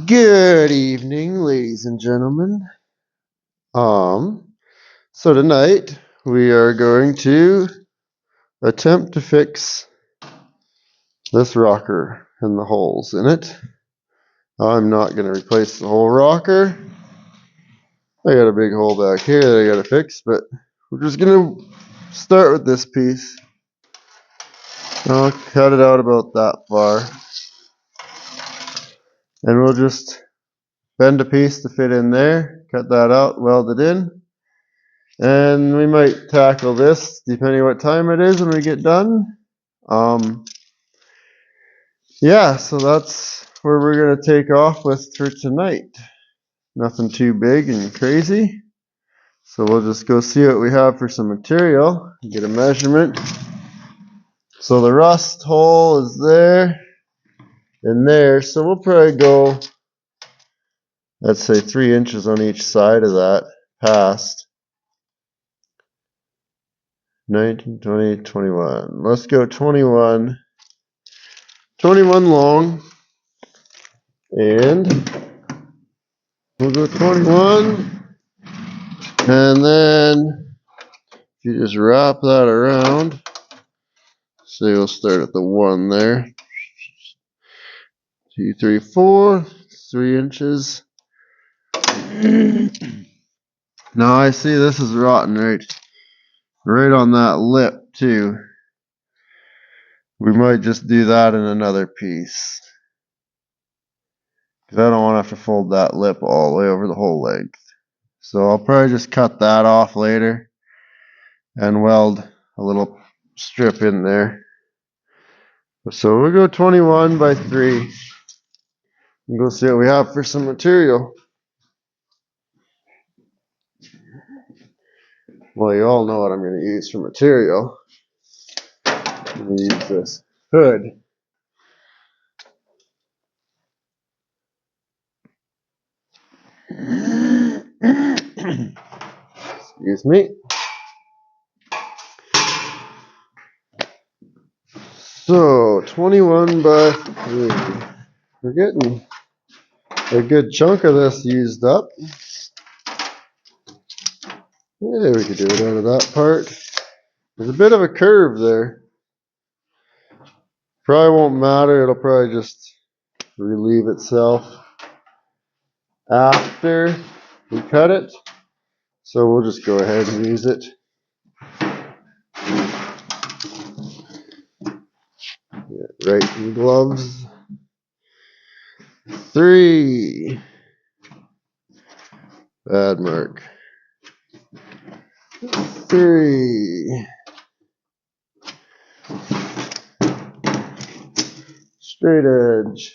Good evening, ladies and gentlemen. So tonight we are going to attempt to fix this rocker and the holes in it. I'm not going to replace the whole rocker. I got a big hole back here that I got to fix, but we're just going to start with this piece. I'll cut it out about that far, and we'll just bend a piece to fit in there, cut that out, weld it in. And we might tackle this depending what time it is when we get done. Yeah, so that's where we're going to take off with for tonight. Nothing too big and crazy. So we'll just go see what we have for some material, get a measurement. So the rust hole is there and there. So we'll probably go, let's say 3 inches on each side of that past. 19, 20, 21. Let's go 21. 21 long. And we'll go 21. And then if you just wrap that around, so you'll start at the 1 there. 2, 3, 4, 3 inches. Now I see this is rotten right on that lip too. We might just do that in another piece, because I don't want to have to fold that lip all the way over the whole length. So I'll probably just cut that off later and weld a little strip in there. So we'll go 21 by 3 and go see what we have for some material. Well, you all know what I'm going to use for material. I'm going to use this hood. Excuse me. So 21 by 3. We're getting a good chunk of this used up. Yeah, we could do it out of that part. There's a bit of a curve there. Probably won't matter. It'll probably just relieve itself after we cut it. So we'll just go ahead and use it. Get right in gloves. 3. Bad mark. 3. Straight edge.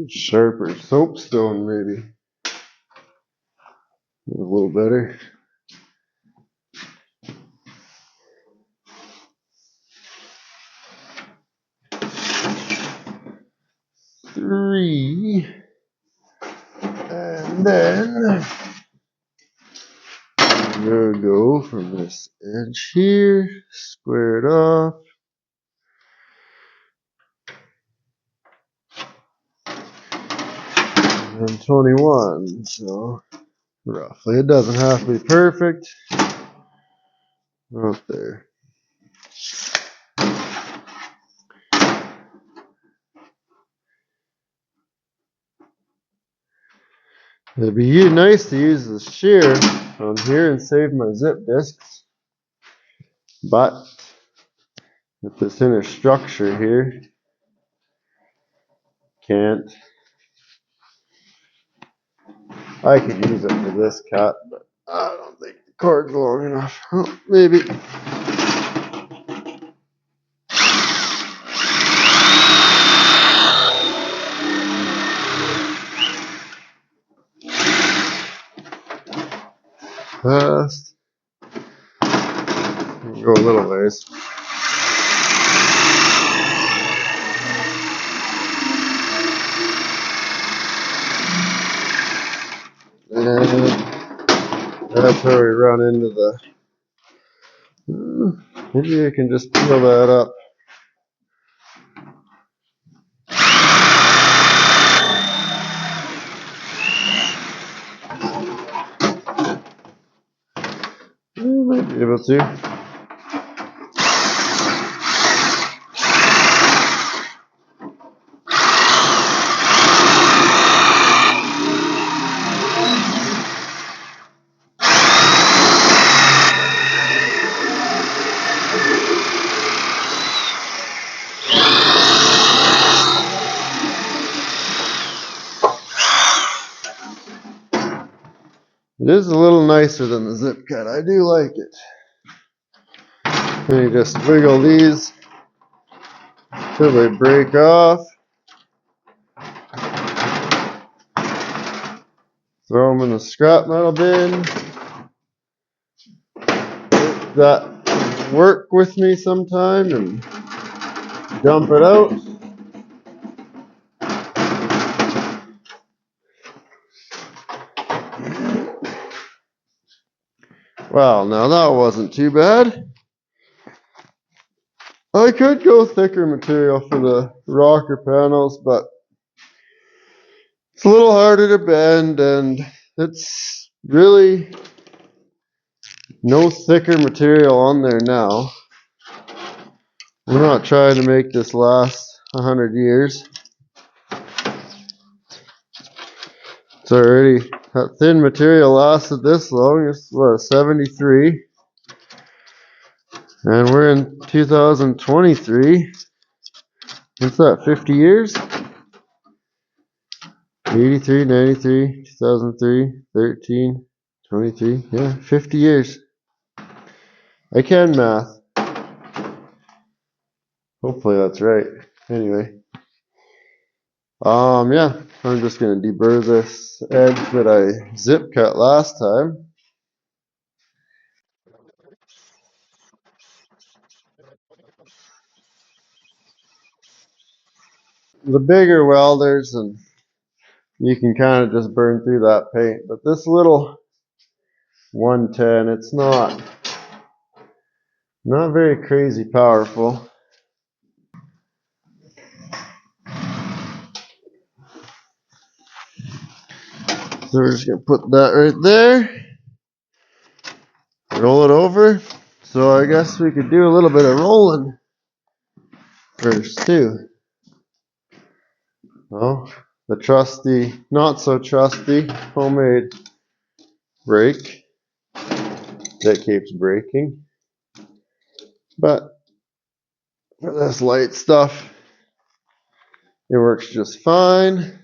Sharper soapstone maybe. A little better. 3. And then I'm gonna go from this edge here, square it off. And 21, so roughly. It doesn't have to be perfect. Right there. It'd be nice to use the shear on here and save my zip discs, but with this inner structure here, can't. I could use it for this cut, but I don't think the cord's long enough. Oh, maybe. Fast. Go a little ways. And That's where we run into the... maybe I can just peel that up. Might be able to. It is a little nicer than the zip cut. I do like it. And you just wiggle these till they break off. Throw them in the scrap metal bin. Let that work with me sometime and dump it out. Well, now that wasn't too bad. I could go thicker material for the rocker panels, but it's a little harder to bend, and it's really no thicker material on there now. We're not trying to make this last 100 years. It's already, that thin material lasted this long. It's what, 73? And we're in 2023. What's that, 50 years? 83, 93, 2003, 13, 23. Yeah, 50 years. I can math. Hopefully that's right. Anyway. Yeah, I'm just gonna deburr this edge that I zip cut last time. The bigger welders, and you can kind of just burn through that paint, but this little 110, it's not very crazy powerful. So we're just gonna put that right there, roll it over. So I guess we could do a little bit of rolling first too. Well, the trusty, not so trusty homemade brake that keeps breaking. But for this light stuff, it works just fine.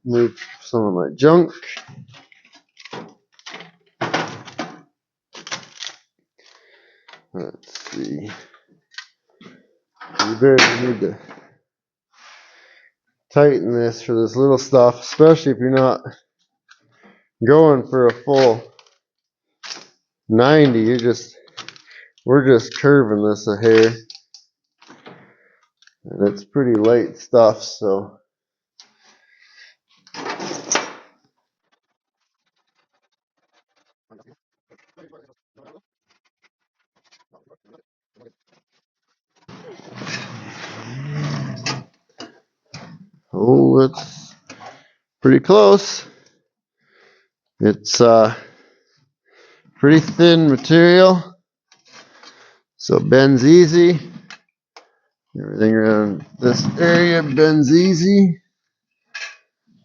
Move some of my junk. Let's see. You barely need to tighten this for this little stuff, especially if you're not going for a full 90. We're just curving this a hair. And it's pretty light stuff, so. Oh, it's pretty close. It's pretty thin material, so it bends easy. Everything around this area bends easy.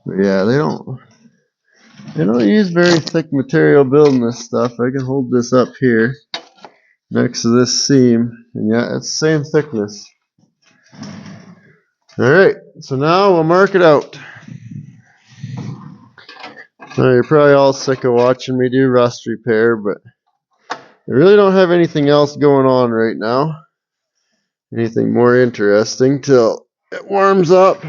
But yeah, they don't use very thick material building this stuff. I can hold this up here next to this seam, and yeah, it's the same thickness. Alright, so now we'll mark it out. Now you're probably all sick of watching me do rust repair, but I really don't have anything else going on right now. Anything more interesting till it warms up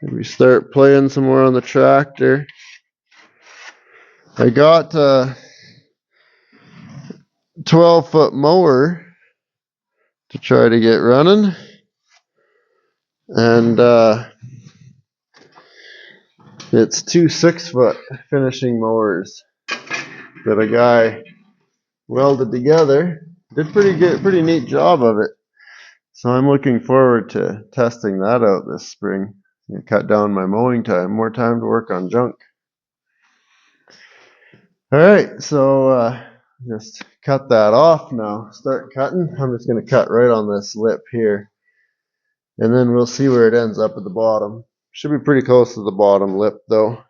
and we start playing some more on the tractor. I got a 12-foot mower to try to get running, and It's two 6-foot finishing mowers that a guy welded together. Did pretty good, pretty neat job of it. So I'm looking forward to testing that out this spring. Cut down my mowing time, more time to work on junk. All right, so just cut that off now. Start cutting. I'm just going to cut right on this lip here, and then we'll see where it ends up at the bottom. Should be pretty close to the bottom lip though.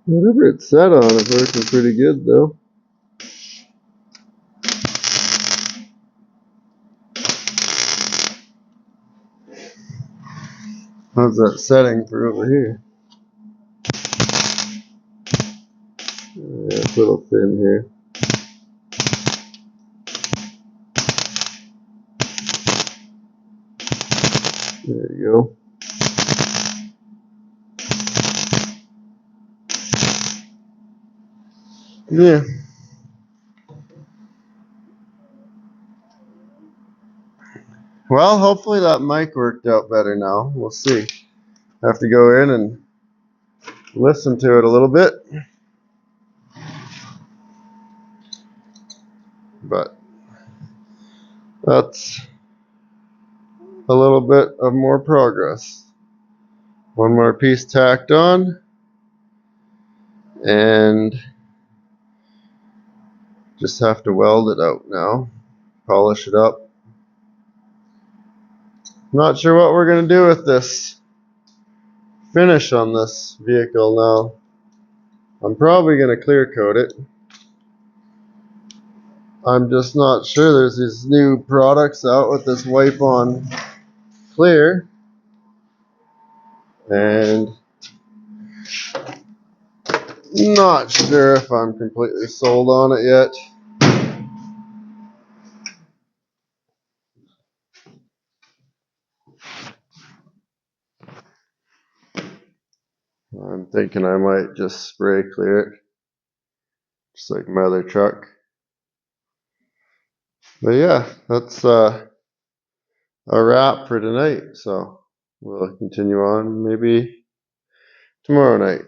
Whatever it's set on is working pretty good though. How's that setting for over here? Yeah, it's a little thin here. There you go. Yeah. Well, hopefully that mic worked out better now. We'll see. I have to go in and listen to it a little bit. But that's a little bit of more progress. One more piece tacked on, and just have to weld it out now, polish it up. Not sure what we're going to do with this finish on this vehicle now. I'm probably going to clear coat it. I'm just not sure. There's these new products out with this wipe on clear, and not sure if I'm completely sold on it yet. I'm thinking I might just spray clear it, just like my other truck. But yeah, that's a wrap for tonight. So we'll continue on maybe tomorrow night.